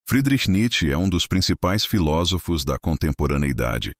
Friedrich Nietzsche é um dos principais filósofos da contemporaneidade.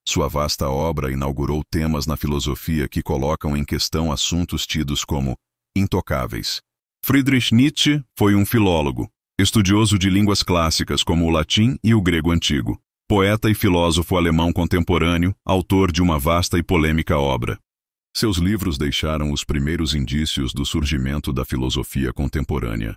Sua vasta obra inaugurou temas na filosofia que colocam em questão assuntos tidos como intocáveis. Friedrich Nietzsche foi um filólogo, estudioso de línguas clássicas como o latim e o grego antigo, poeta e filósofo alemão contemporâneo, autor de uma vasta e polêmica obra. Seus livros deixaram os primeiros indícios do surgimento da filosofia contemporânea.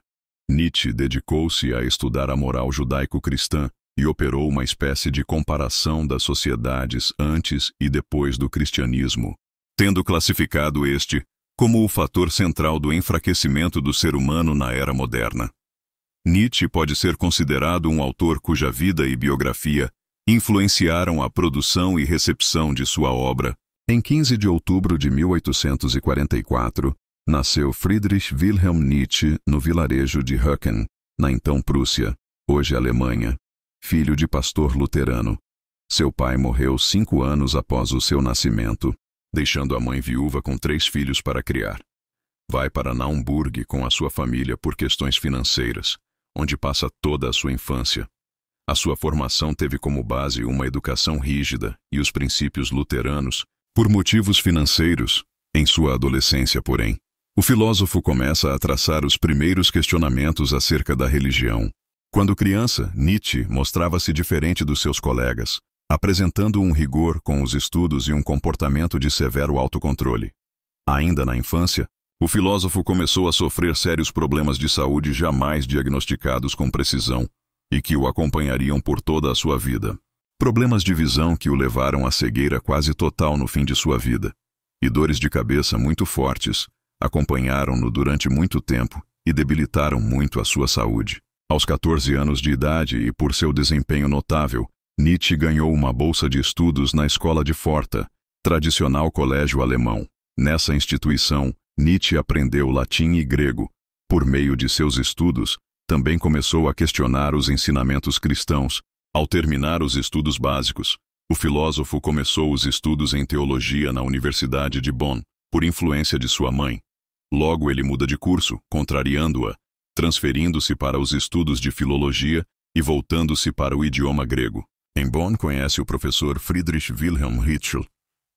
Nietzsche dedicou-se a estudar a moral judaico-cristã e operou uma espécie de comparação das sociedades antes e depois do cristianismo, tendo classificado este como o fator central do enfraquecimento do ser humano na era moderna. Nietzsche pode ser considerado um autor cuja vida e biografia influenciaram a produção e recepção de sua obra. Em 15 de outubro de 1844, nasceu Friedrich Wilhelm Nietzsche no vilarejo de Höcken, na então Prússia, hoje Alemanha, filho de pastor luterano. Seu pai morreu 5 anos após o seu nascimento, deixando a mãe viúva com 3 filhos para criar. Vai para Naumburg com a sua família por questões financeiras, onde passa toda a sua infância. A sua formação teve como base uma educação rígida e os princípios luteranos, por motivos financeiros. Em sua adolescência, porém, o filósofo começa a traçar os primeiros questionamentos acerca da religião. Quando criança, Nietzsche mostrava-se diferente dos seus colegas, apresentando um rigor com os estudos e um comportamento de severo autocontrole. Ainda na infância, o filósofo começou a sofrer sérios problemas de saúde jamais diagnosticados com precisão e que o acompanhariam por toda a sua vida. Problemas de visão que o levaram à cegueira quase total no fim de sua vida, e dores de cabeça muito fortes acompanharam-no durante muito tempo e debilitaram muito a sua saúde. Aos 14 anos de idade e por seu desempenho notável, Nietzsche ganhou uma bolsa de estudos na escola de Forta, tradicional colégio alemão. Nessa instituição, Nietzsche aprendeu latim e grego. Por meio de seus estudos, também começou a questionar os ensinamentos cristãos. Ao terminar os estudos básicos, o filósofo começou os estudos em teologia na Universidade de Bonn, por influência de sua mãe. Logo ele muda de curso, contrariando-a, transferindo-se para os estudos de filologia e voltando-se para o idioma grego. Em Bonn conhece o professor Friedrich Wilhelm Ritschl,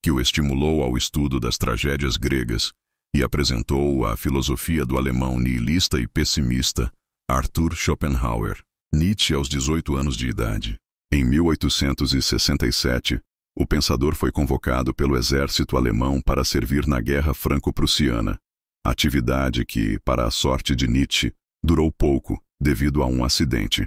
que o estimulou ao estudo das tragédias gregas e apresentou-o à filosofia do alemão nihilista e pessimista Arthur Schopenhauer. Nietzsche aos 18 anos de idade. Em 1867, o pensador foi convocado pelo exército alemão para servir na Guerra Franco-Prussiana, atividade que, para a sorte de Nietzsche, durou pouco devido a um acidente.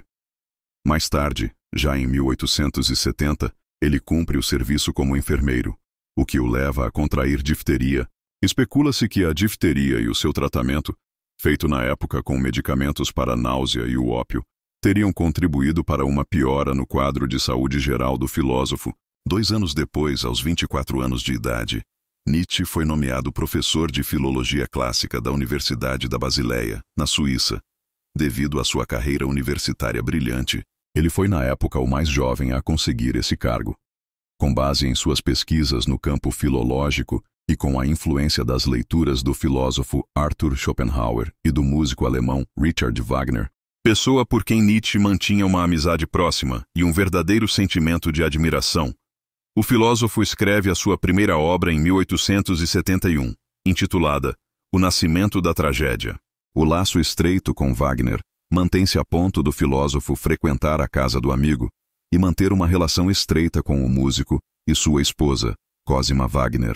Mais tarde, já em 1870, ele cumpre o serviço como enfermeiro, o que o leva a contrair difteria. Especula-se que a difteria e o seu tratamento, feito na época com medicamentos para a náusea e o ópio, teriam contribuído para uma piora no quadro de saúde geral do filósofo. 2 anos depois, aos 24 anos de idade, Nietzsche foi nomeado professor de filologia clássica da Universidade da Basileia, na Suíça. Devido à sua carreira universitária brilhante, ele foi na época o mais jovem a conseguir esse cargo. Com base em suas pesquisas no campo filológico e com a influência das leituras do filósofo Arthur Schopenhauer e do músico alemão Richard Wagner, pessoa por quem Nietzsche mantinha uma amizade próxima e um verdadeiro sentimento de admiração, o filósofo escreve a sua primeira obra em 1871, intitulada O Nascimento da Tragédia. O laço estreito com Wagner mantém-se a ponto do filósofo frequentar a casa do amigo e manter uma relação estreita com o músico e sua esposa, Cosima Wagner.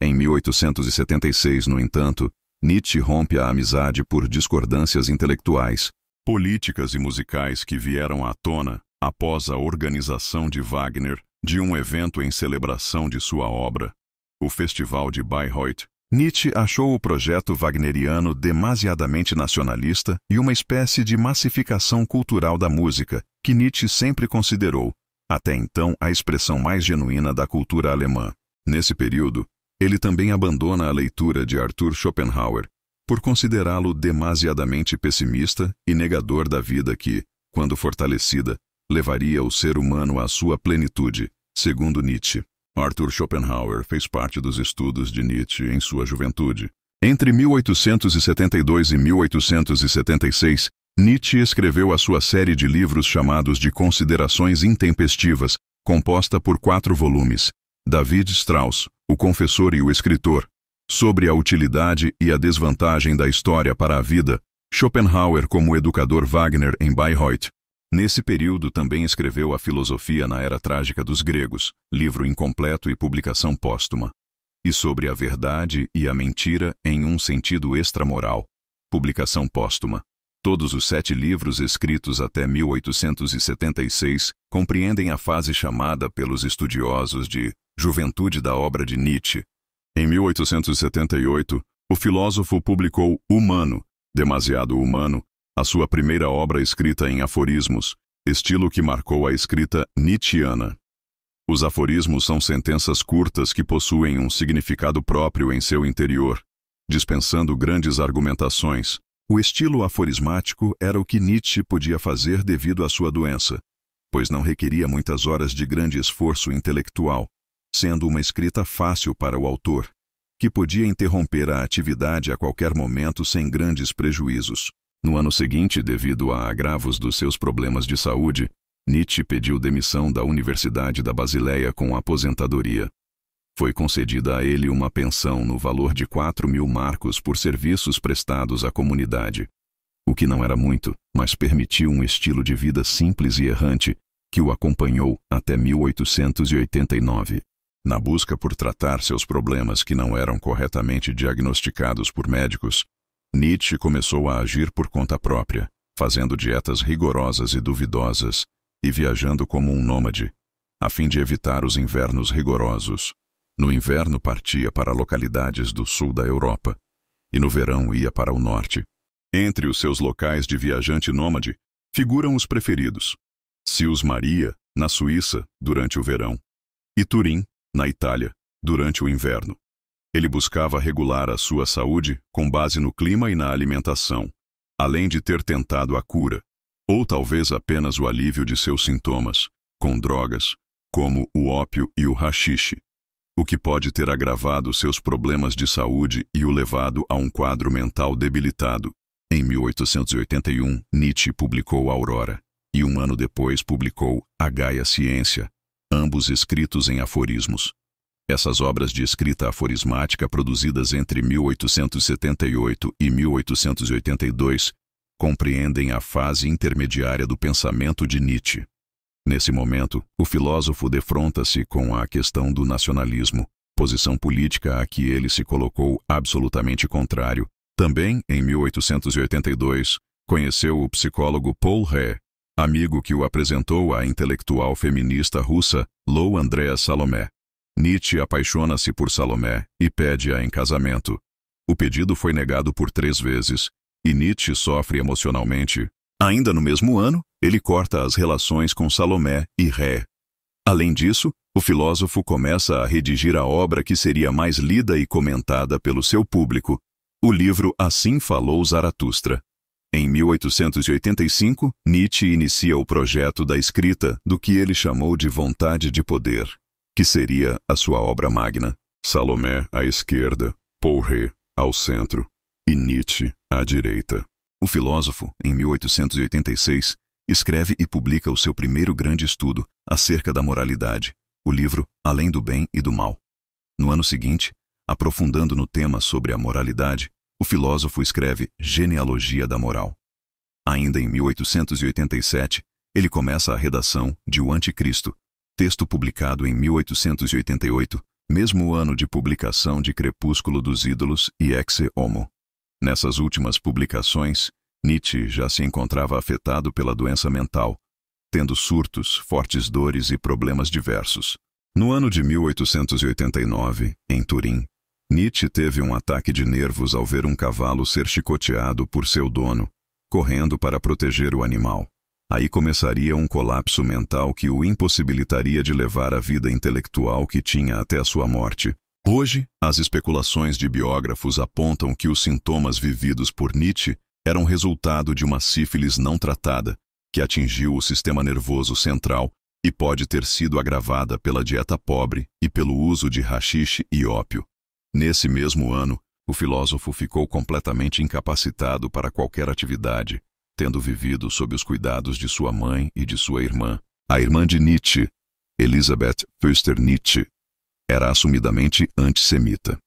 Em 1876, no entanto, Nietzsche rompe a amizade por discordâncias intelectuais, políticas e musicais que vieram à tona após a organização de Wagner de um evento em celebração de sua obra, o Festival de Bayreuth. Nietzsche achou o projeto wagneriano demasiadamente nacionalista e uma espécie de massificação cultural da música, que Nietzsche sempre considerou, até então, a expressão mais genuína da cultura alemã. Nesse período, ele também abandona a leitura de Arthur Schopenhauer, por considerá-lo demasiadamente pessimista e negador da vida que, quando fortalecida, levaria o ser humano à sua plenitude, segundo Nietzsche. Arthur Schopenhauer fez parte dos estudos de Nietzsche em sua juventude. Entre 1872 e 1876, Nietzsche escreveu a sua série de livros chamados de Considerações Intempestivas, composta por 4 volumes. David Strauss, o confessor e o escritor. Sobre a utilidade e a desvantagem da história para a vida. Schopenhauer como o educador Wagner em Bayreuth. Nesse período também escreveu A Filosofia na Era Trágica dos Gregos, livro incompleto e publicação póstuma. E sobre a verdade e a mentira em um sentido extramoral, publicação póstuma. Todos os 7 livros escritos até 1876 compreendem a fase chamada pelos estudiosos de juventude da obra de Nietzsche. Em 1878, o filósofo publicou Humano, Demasiado Humano, a sua primeira obra escrita em aforismos, estilo que marcou a escrita nietzschiana. Os aforismos são sentenças curtas que possuem um significado próprio em seu interior, dispensando grandes argumentações. O estilo aforismático era o que Nietzsche podia fazer devido à sua doença, pois não requeria muitas horas de grande esforço intelectual, sendo uma escrita fácil para o autor, que podia interromper a atividade a qualquer momento sem grandes prejuízos. No ano seguinte, devido a agravos dos seus problemas de saúde, Nietzsche pediu demissão da Universidade da Basileia com aposentadoria. Foi concedida a ele uma pensão no valor de 4.000 marcos por serviços prestados à comunidade, o que não era muito, mas permitiu um estilo de vida simples e errante que o acompanhou até 1889. Na busca por tratar seus problemas que não eram corretamente diagnosticados por médicos, Nietzsche começou a agir por conta própria, fazendo dietas rigorosas e duvidosas e viajando como um nômade, a fim de evitar os invernos rigorosos. No inverno partia para localidades do sul da Europa e no verão ia para o norte. Entre os seus locais de viajante nômade figuram os preferidos: Sils Maria, na Suíça, durante o verão, e Turim, na Itália, durante o inverno. Ele buscava regular a sua saúde com base no clima e na alimentação, além de ter tentado a cura, ou talvez apenas o alívio de seus sintomas, com drogas, como o ópio e o haxixe, o que pode ter agravado seus problemas de saúde e o levado a um quadro mental debilitado. Em 1881, Nietzsche publicou Aurora, e um ano depois publicou A Gaia Ciência, ambos escritos em aforismos. Essas obras de escrita aforismática produzidas entre 1878 e 1882 compreendem a fase intermediária do pensamento de Nietzsche. Nesse momento, o filósofo defronta-se com a questão do nacionalismo, posição política a que ele se colocou absolutamente contrário. Também, em 1882, conheceu o psicólogo Paul Rée, amigo que o apresentou à intelectual feminista russa Lou Andrea Salomé. Nietzsche apaixona-se por Salomé e pede-a em casamento. O pedido foi negado por 3 vezes, e Nietzsche sofre emocionalmente. Ainda no mesmo ano, ele corta as relações com Salomé e Rée. Além disso, o filósofo começa a redigir a obra que seria mais lida e comentada pelo seu público, o livro Assim Falou Zaratustra. Em 1885, Nietzsche inicia o projeto da escrita do que ele chamou de Vontade de Poder, que seria a sua obra magna. Salomé à esquerda, Paul Rée ao centro e Nietzsche à direita. O filósofo, em 1886, escreve e publica o seu primeiro grande estudo acerca da moralidade, o livro Além do Bem e do Mal. No ano seguinte, aprofundando no tema sobre a moralidade, o filósofo escreve Genealogia da Moral. Ainda em 1887, ele começa a redação de O Anticristo, texto publicado em 1888, mesmo ano de publicação de Crepúsculo dos Ídolos e Ecce Homo. Nessas últimas publicações, Nietzsche já se encontrava afetado pela doença mental, tendo surtos, fortes dores e problemas diversos. No ano de 1889, em Turim, Nietzsche teve um ataque de nervos ao ver um cavalo ser chicoteado por seu dono, correndo para proteger o animal. Aí começaria um colapso mental que o impossibilitaria de levar a vida intelectual que tinha até a sua morte. Hoje, as especulações de biógrafos apontam que os sintomas vividos por Nietzsche eram resultado de uma sífilis não tratada, que atingiu o sistema nervoso central e pode ter sido agravada pela dieta pobre e pelo uso de haxixe e ópio. Nesse mesmo ano, o filósofo ficou completamente incapacitado para qualquer atividade, tendo vivido sob os cuidados de sua mãe e de sua irmã. A irmã de Nietzsche, Elisabeth Förster Nietzsche, era assumidamente antissemita.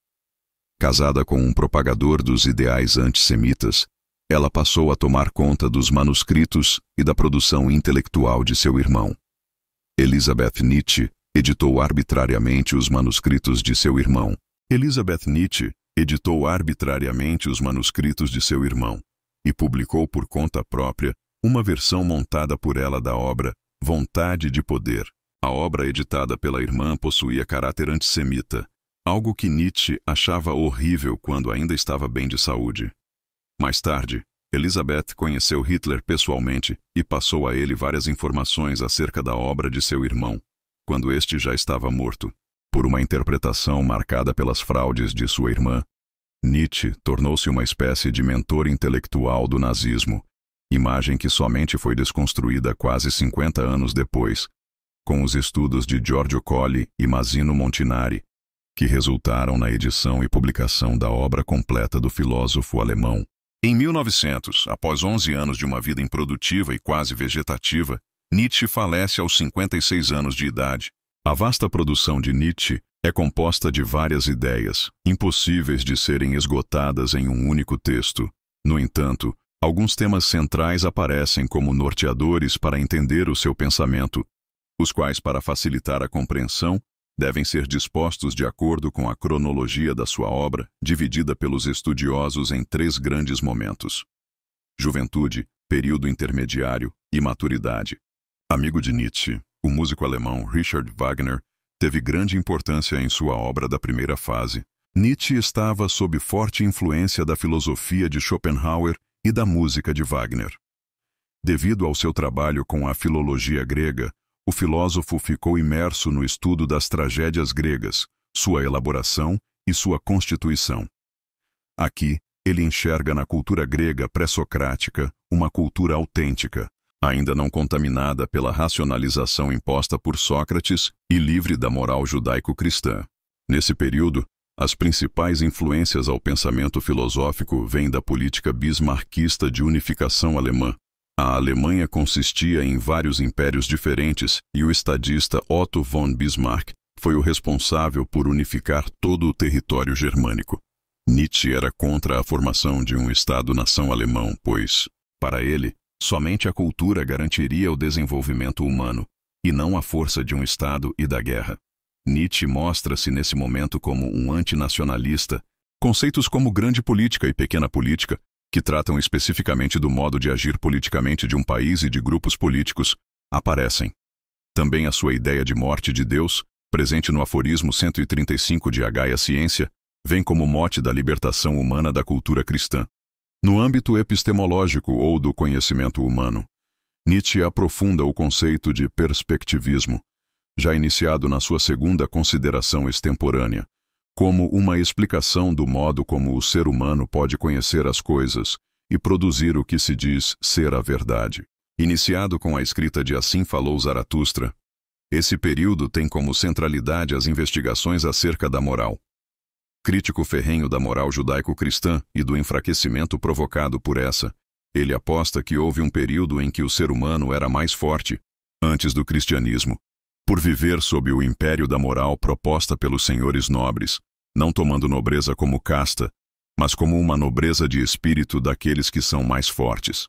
Casada com um propagador dos ideais antissemitas, ela passou a tomar conta dos manuscritos e da produção intelectual de seu irmão. Elisabeth Nietzsche editou arbitrariamente os manuscritos de seu irmão. Elisabeth Nietzsche editou arbitrariamente os manuscritos de seu irmão e publicou por conta própria uma versão montada por ela da obra Vontade de Poder. A obra editada pela irmã possuía caráter antissemita, algo que Nietzsche achava horrível quando ainda estava bem de saúde. Mais tarde, Elisabeth conheceu Hitler pessoalmente e passou a ele várias informações acerca da obra de seu irmão, quando este já estava morto. Por uma interpretação marcada pelas fraudes de sua irmã, Nietzsche tornou-se uma espécie de mentor intelectual do nazismo, imagem que somente foi desconstruída quase 50 anos depois, com os estudos de Giorgio Colli e Massimo Montinari, que resultaram na edição e publicação da obra completa do filósofo alemão. Em 1900, após 11 anos de uma vida improdutiva e quase vegetativa, Nietzsche falece aos 56 anos de idade. A vasta produção de Nietzsche é composta de várias ideias, impossíveis de serem esgotadas em um único texto. No entanto, alguns temas centrais aparecem como norteadores para entender o seu pensamento, os quais, para facilitar a compreensão, devem ser dispostos de acordo com a cronologia da sua obra, dividida pelos estudiosos em 3 grandes momentos: juventude, período intermediário e maturidade. Amigo de Nietzsche, o músico alemão Richard Wagner teve grande importância em sua obra da primeira fase. Nietzsche estava sob forte influência da filosofia de Schopenhauer e da música de Wagner. Devido ao seu trabalho com a filologia grega, o filósofo ficou imerso no estudo das tragédias gregas, sua elaboração e sua constituição. Aqui, ele enxerga na cultura grega pré-socrática uma cultura autêntica, ainda não contaminada pela racionalização imposta por Sócrates e livre da moral judaico-cristã. Nesse período, as principais influências ao pensamento filosófico vêm da política bismarckista de unificação alemã. A Alemanha consistia em vários impérios diferentes e o estadista Otto von Bismarck foi o responsável por unificar todo o território germânico. Nietzsche era contra a formação de um Estado-nação alemão, pois, para ele, somente a cultura garantiria o desenvolvimento humano, e não a força de um Estado e da guerra. Nietzsche mostra-se nesse momento como um antinacionalista. Conceitos como grande política e pequena política, que tratam especificamente do modo de agir politicamente de um país e de grupos políticos, aparecem. Também a sua ideia de morte de Deus, presente no aforismo 135 de A Gaia Ciência, vem como mote da libertação humana da cultura cristã. No âmbito epistemológico ou do conhecimento humano, Nietzsche aprofunda o conceito de perspectivismo, já iniciado na sua segunda consideração extemporânea, como uma explicação do modo como o ser humano pode conhecer as coisas e produzir o que se diz ser a verdade. Iniciado com a escrita de Assim Falou Zaratustra, esse período tem como centralidade as investigações acerca da moral. Crítico ferrenho da moral judaico-cristã e do enfraquecimento provocado por essa, ele aposta que houve um período em que o ser humano era mais forte, antes do cristianismo, por viver sob o império da moral proposta pelos senhores nobres, não tomando nobreza como casta, mas como uma nobreza de espírito daqueles que são mais fortes.